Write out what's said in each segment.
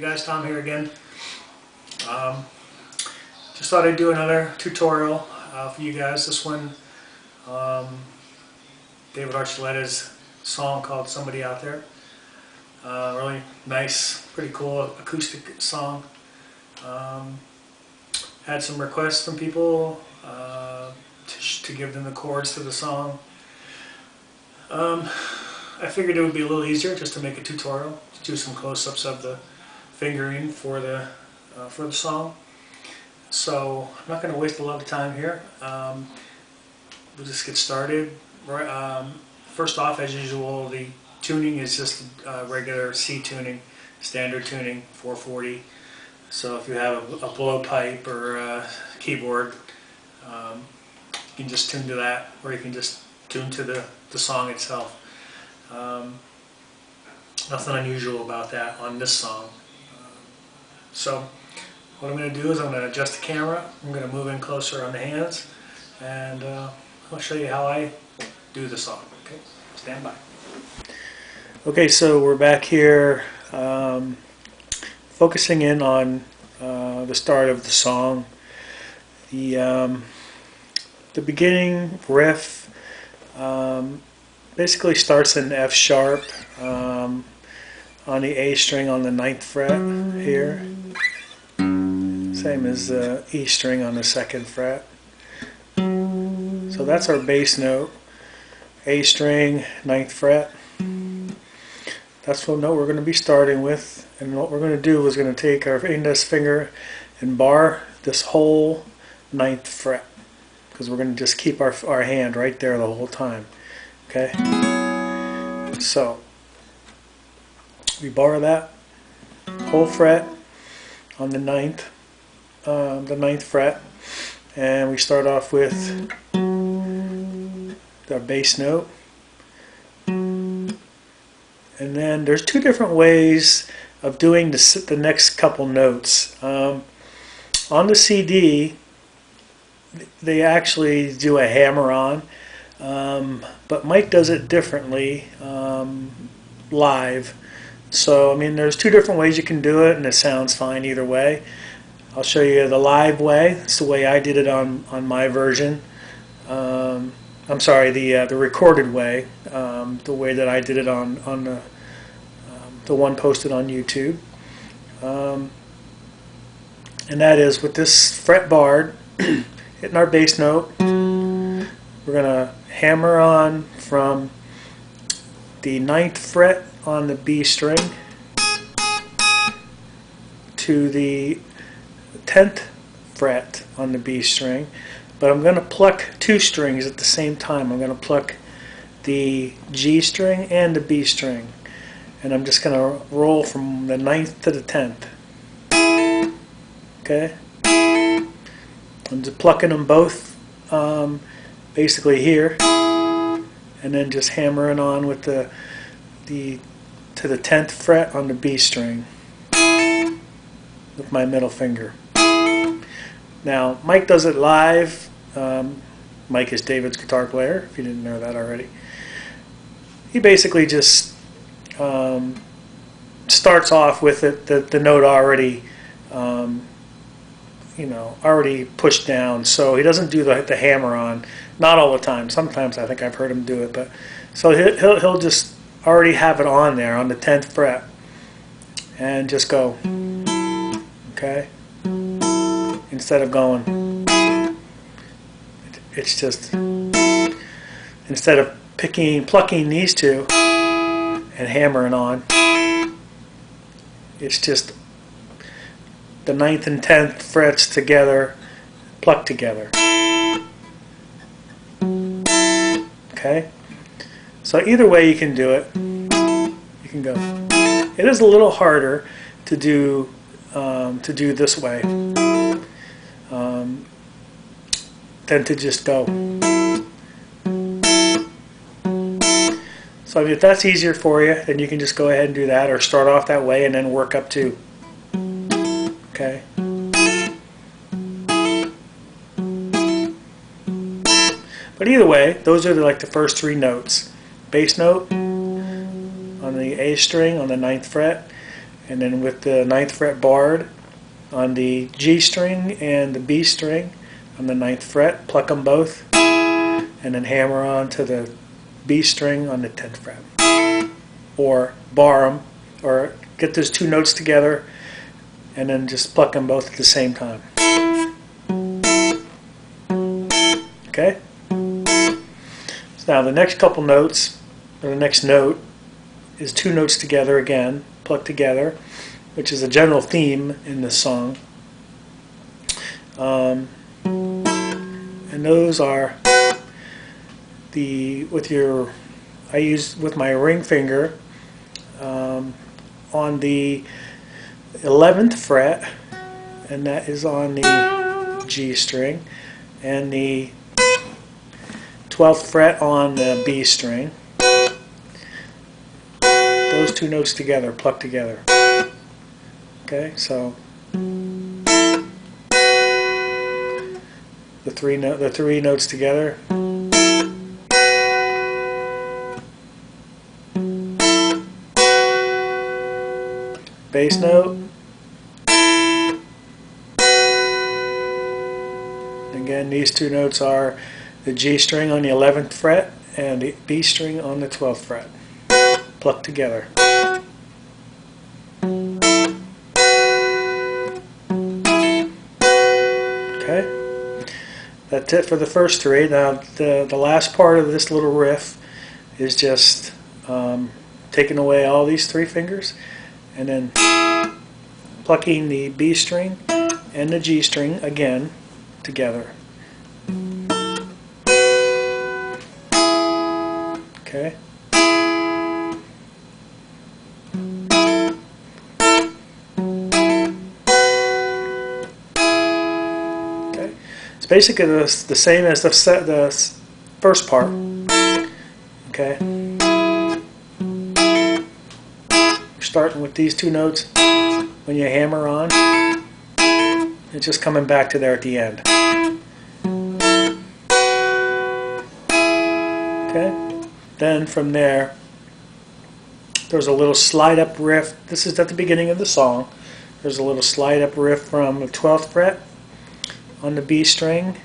guys, Tom here again. Just thought I'd do another tutorial for you guys. This one, David Archuleta's song called Somebody Out There. Really nice, pretty cool acoustic song. Had some requests from people to give them the chords to the song. I figured it would be a little easier just to make a tutorial, to do some close-ups of the fingering for the song. So I'm not going to waste a lot of time here. We'll just get started. First off, as usual, the tuning is just regular C tuning, standard tuning, 440. So if you have a blowpipe or a keyboard, you can just tune to that, or you can just tune to the song itself. Nothing unusual about that on this song. So what I'm going to do is I'm going to adjust the camera. I'm going to move in closer on the hands, and I'll show you how I do the song. Okay, stand by. Okay, so we're back here focusing in on the start of the song. The beginning riff basically starts in F sharp on the A string on the 9th fret here, same as the E string on the 2nd fret. So that's our bass note, A string, 9th fret. That's what note we're going to be starting with, and what we're going to do is going to take our index finger and bar this whole 9th fret, because we're going to just keep our hand right there the whole time. Okay, so we bar that whole fret on the 9th fret, and we start off with our bass note. And then there's two different ways of doing the next couple notes. On the CD, they actually do a hammer-on, but Mike does it differently live. So, I mean, there's two different ways you can do it, and it sounds fine either way. I'll show you the live way. It's the way I did it on my version. I'm sorry, the recorded way, the way that I did it on the one posted on YouTube. And that is with this fret barred, hitting our bass note, we're going to hammer on from the 9th fret on the B string to the 10th fret on the B string. But I'm going to pluck two strings at the same time. I'm going to pluck the G string and the B string. And I'm just going to roll from the 9th to the 10th. Okay? I'm just plucking them both basically here, and then just hammering on with to the 10th fret on the B string with my middle finger. Now, Mike does it live. Mike is David's guitar player, if you didn't know that already. He basically just starts off with the note already, already pushed down. So he doesn't do the hammer on. Not all the time. Sometimes I think I've heard him do it, but so he'll just already have it on there on the 10th fret, and just go. Okay. Instead of going, it's just, instead of plucking these two and hammering on, it's just the 9th and 10th frets together, plucked together. Okay? So either way you can do it. You can go. It is a little harder to do this way than to just go. So if that's easier for you, then you can just go ahead and do that, or start off that way and then work up to. Okay. But either way, those are like the first three notes. Bass note on the A string on the 9th fret, and then with the 9th fret barred on the G string and the B string on the 9th fret, pluck them both, and then hammer on to the B string on the 10th fret. Or bar them, or get those two notes together and then just pluck them both at the same time. Okay? So now the next couple notes, or the next note, is two notes together again, plucked together, which is a general theme in this song. And those are I use with my ring finger on the 11th fret, and that is on the G string, and the 12th fret on the B string. Those two notes together, plucked together. Okay, so the three notes together. Bass note. Again, these two notes are the G string on the 11th fret and the B string on the 12th fret, plucked together. Okay, that's it for the first three. Now the last part of this little riff is just taking away all these three fingers and then plucking the B string and the G string again together. Okay. Okay. It's basically the same as the first part. Okay. Starting with these two notes when you hammer on, it's just coming back to there at the end. Okay, then from there there's a little slide up riff. This is at the beginning of the song. There's a little slide up riff from the 12th fret on the B string,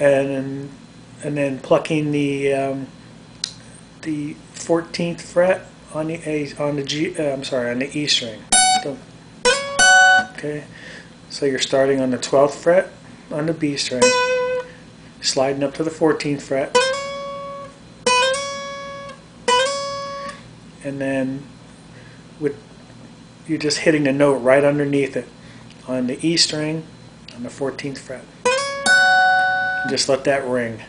and then plucking the 14th fret on the E string. Okay, so you're starting on the 12th fret on the B string, sliding up to the 14th fret, and then you're just hitting the note right underneath it on the E string on the 14th fret. And just let that ring.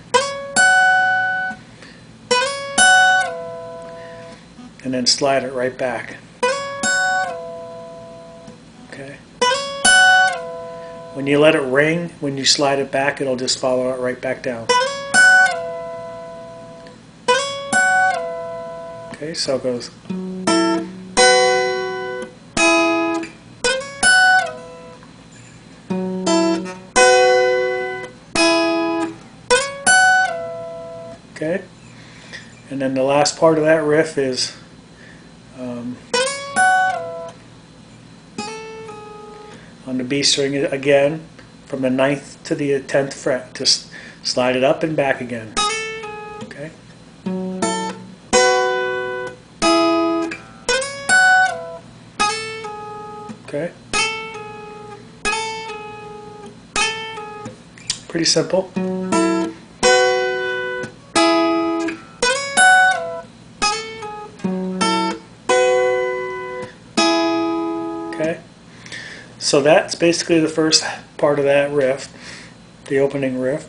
And then slide it right back. Okay. When you let it ring, when you slide it back, it'll just follow it right back down. Okay, so it goes. Okay, and then the last part of that riff is on the B string again, from the 9th to the 10th fret. Just slide it up and back again. Okay. Okay. Pretty simple. Okay. So that's basically the first part of that riff, the opening riff.